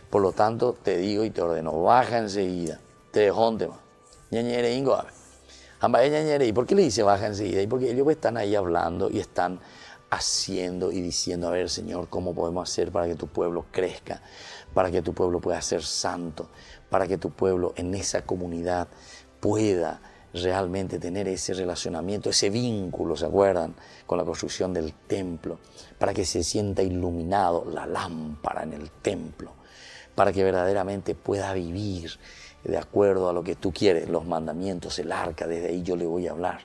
Por lo tanto, te digo y te ordeno, baja enseguida, te dejó un tema. ¿Y por qué le dice baja enseguida? Y porque ellos están ahí hablando y están haciendo y diciendo, a ver, Señor, ¿cómo podemos hacer para que tu pueblo crezca? Para que tu pueblo pueda ser santo, para que tu pueblo en esa comunidad pueda realmente tener ese relacionamiento, ese vínculo, ¿se acuerdan?, con la construcción del templo, para que se sienta iluminado la lámpara en el templo, para que verdaderamente pueda vivir de acuerdo a lo que tú quieres, los mandamientos, el arca, desde ahí yo le voy a hablar.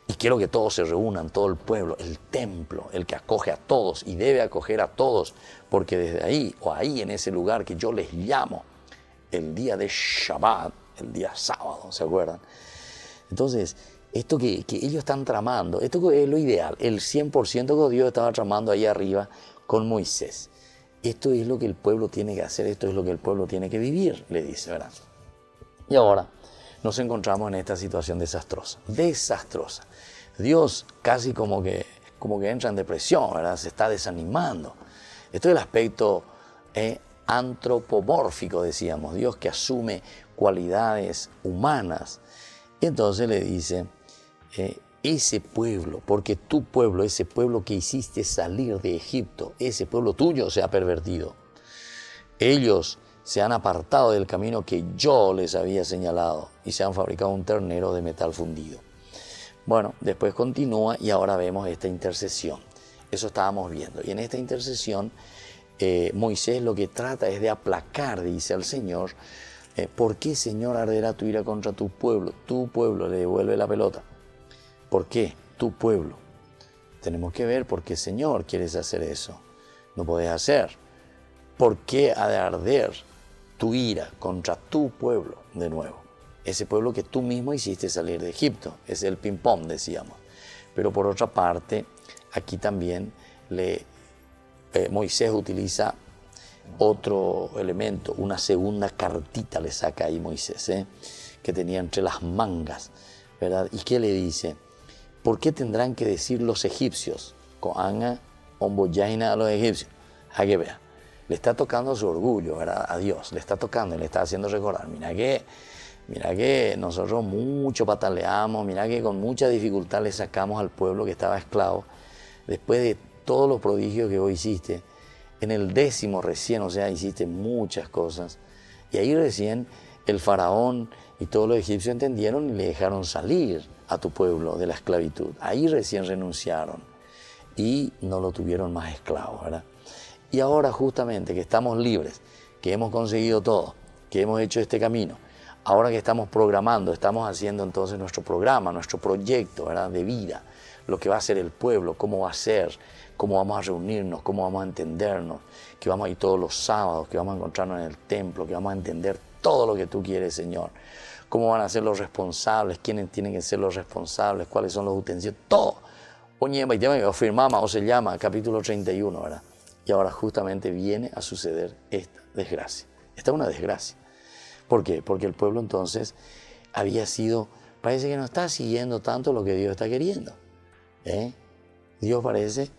Y quiero que todos se reúnan, todo el pueblo, el templo, el que acoge a todos y debe acoger a todos, porque desde ahí o ahí en ese lugar que yo les llamo el día de Shabbat, el día sábado, ¿se acuerdan? Entonces, esto que ellos están tramando, esto es lo ideal, el 100% que Dios estaba tramando ahí arriba con Moisés. Esto es lo que el pueblo tiene que hacer, esto es lo que el pueblo tiene que vivir, le dice, ¿verdad? Y ahora nos encontramos en esta situación desastrosa, desastrosa. Dios casi como que entra en depresión, ¿verdad? Se está desanimando. Esto es el aspecto antropomórfico, decíamos, Dios que asume cualidades humanas. Y entonces le dice, ese pueblo, porque tu pueblo, ese pueblo que hiciste salir de Egipto, ese pueblo tuyo se ha pervertido. Ellos se han apartado del camino que yo les había señalado y se han fabricado un ternero de metal fundido. Bueno, después continúa y ahora vemos esta intercesión. Eso estábamos viendo. Y en esta intercesión, Moisés lo que trata es de aplacar, dice al Señor, ¿por qué, Señor, arderá tu ira contra tu pueblo? Tu pueblo, le devuelve la pelota. ¿Por qué? Tu pueblo. Tenemos que ver por qué, Señor, quieres hacer eso. No podés hacer. ¿Por qué ha de arder tu ira contra tu pueblo de nuevo? Ese pueblo que tú mismo hiciste salir de Egipto. Es el ping-pong, decíamos. Pero por otra parte, aquí también Moisés utiliza otro elemento, una segunda cartita le saca ahí Moisés, que tenía entre las mangas, ¿verdad? ¿Y qué le dice? ¿Por qué tendrán que decir los egipcios? Coanga, omboyaina a los egipcios. A que vea, le está tocando su orgullo, ¿verdad? A Dios, le está tocando y le está haciendo recordar. Mira que nosotros mucho pataleamos, mira que con mucha dificultad le sacamos al pueblo que estaba esclavo. Después de todos los prodigios que vos hiciste, en el 10º recién, o sea, hiciste muchas cosas. Y ahí recién el faraón y todos los egipcios entendieron y le dejaron salir a tu pueblo de la esclavitud. Ahí recién renunciaron y no lo tuvieron más esclavo, ¿verdad? Y ahora justamente que estamos libres, que hemos conseguido todo, que hemos hecho este camino, ahora que estamos programando, estamos haciendo entonces nuestro programa, nuestro proyecto, ¿verdad?, de vida, lo que va a ser el pueblo, cómo va a ser, cómo vamos a reunirnos, cómo vamos a entendernos, que vamos a ir todos los sábados, que vamos a encontrarnos en el templo, que vamos a entender todo lo que tú quieres, Señor. Cómo van a ser los responsables, quiénes tienen que ser los responsables, cuáles son los utensilios, todo. Oñema y tema que firmamos o se llama capítulo 31, ¿verdad? Y ahora justamente viene a suceder esta desgracia. Esta es una desgracia. ¿Por qué? Porque el pueblo entonces había sido, parece que no está siguiendo tanto lo que Dios está queriendo. Dios parece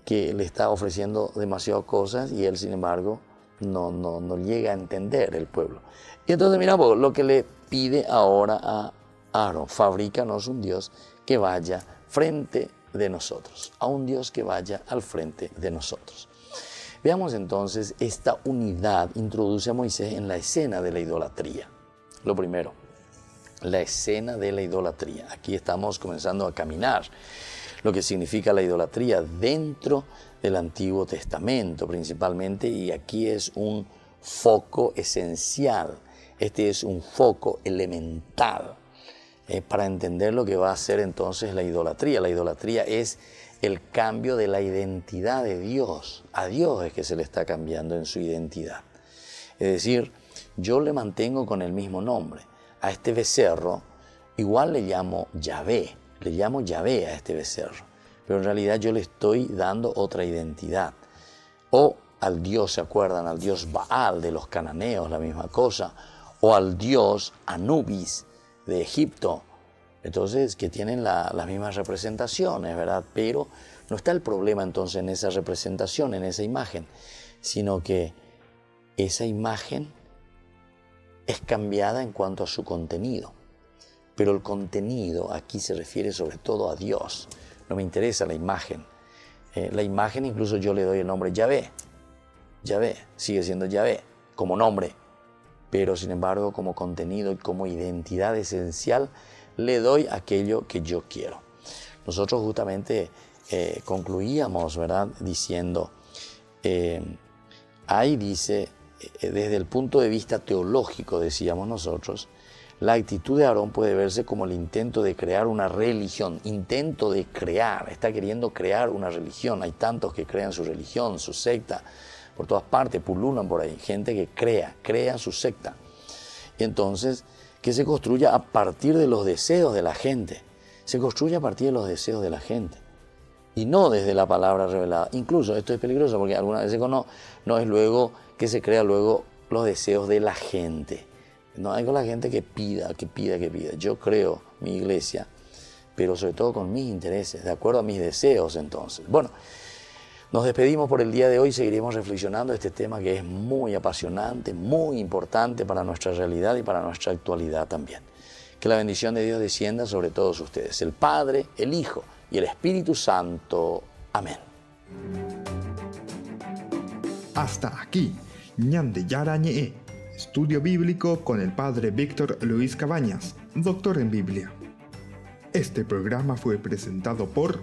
que le está ofreciendo demasiadas cosas y él, sin embargo, no llega a entender el pueblo. Y entonces, mira, lo que le pide ahora a Aarón, fabrícanos un Dios que vaya frente de nosotros, a un Dios que vaya al frente de nosotros. Veamos entonces, esta unidad introduce a Moisés en la escena de la idolatría. Lo primero, la escena de la idolatría. Aquí estamos comenzando a caminar lo que significa la idolatría dentro del Antiguo Testamento principalmente, y aquí es un foco esencial, este es un foco elemental para entender lo que va a ser entonces la idolatría. La idolatría es el cambio de la identidad de Dios. A Dios es que se le está cambiando en su identidad. Es decir, yo le mantengo con el mismo nombre. A este becerro igual le llamo Yahvé a este becerro, pero en realidad yo le estoy dando otra identidad. O al Dios, ¿se acuerdan? Al Dios Baal de los cananeos, la misma cosa. O al Dios Anubis de Egipto. Entonces, que tienen las mismas representaciones, ¿verdad? Pero no está el problema entonces en esa representación, en esa imagen, sino que esa imagen es cambiada en cuanto a su contenido. Pero el contenido aquí se refiere sobre todo a Dios. No me interesa la imagen. La imagen incluso yo le doy el nombre Yahvé. Yahvé, sigue siendo Yahvé como nombre. Pero sin embargo como contenido y como identidad esencial le doy aquello que yo quiero. Nosotros justamente concluíamos, ¿verdad?, diciendo, ahí dice, desde el punto de vista teológico, decíamos nosotros, la actitud de Aarón puede verse como el intento de crear una religión, intento de crear, está queriendo crear una religión. Hay tantos que crean su religión, su secta, por todas partes, pululan por ahí, gente que crea su secta. Y entonces, que se construya a partir de los deseos de la gente, se construye a partir de los deseos de la gente, y no desde la palabra revelada. Incluso esto es peligroso porque algunas veces no es luego que se crea luego los deseos de la gente. No hay con la gente que pida. Yo creo mi iglesia, pero sobre todo con mis intereses, de acuerdo a mis deseos entonces. Bueno, nos despedimos por el día de hoy, seguiremos reflexionando este tema que es muy apasionante, muy importante para nuestra realidad y para nuestra actualidad también. Que la bendición de Dios descienda sobre todos ustedes, el Padre, el Hijo y el Espíritu Santo. Amén. Hasta aquí, Ñande Yarañe, estudio bíblico con el Padre Víctor Luis Cabañas, doctor en Biblia. Este programa fue presentado por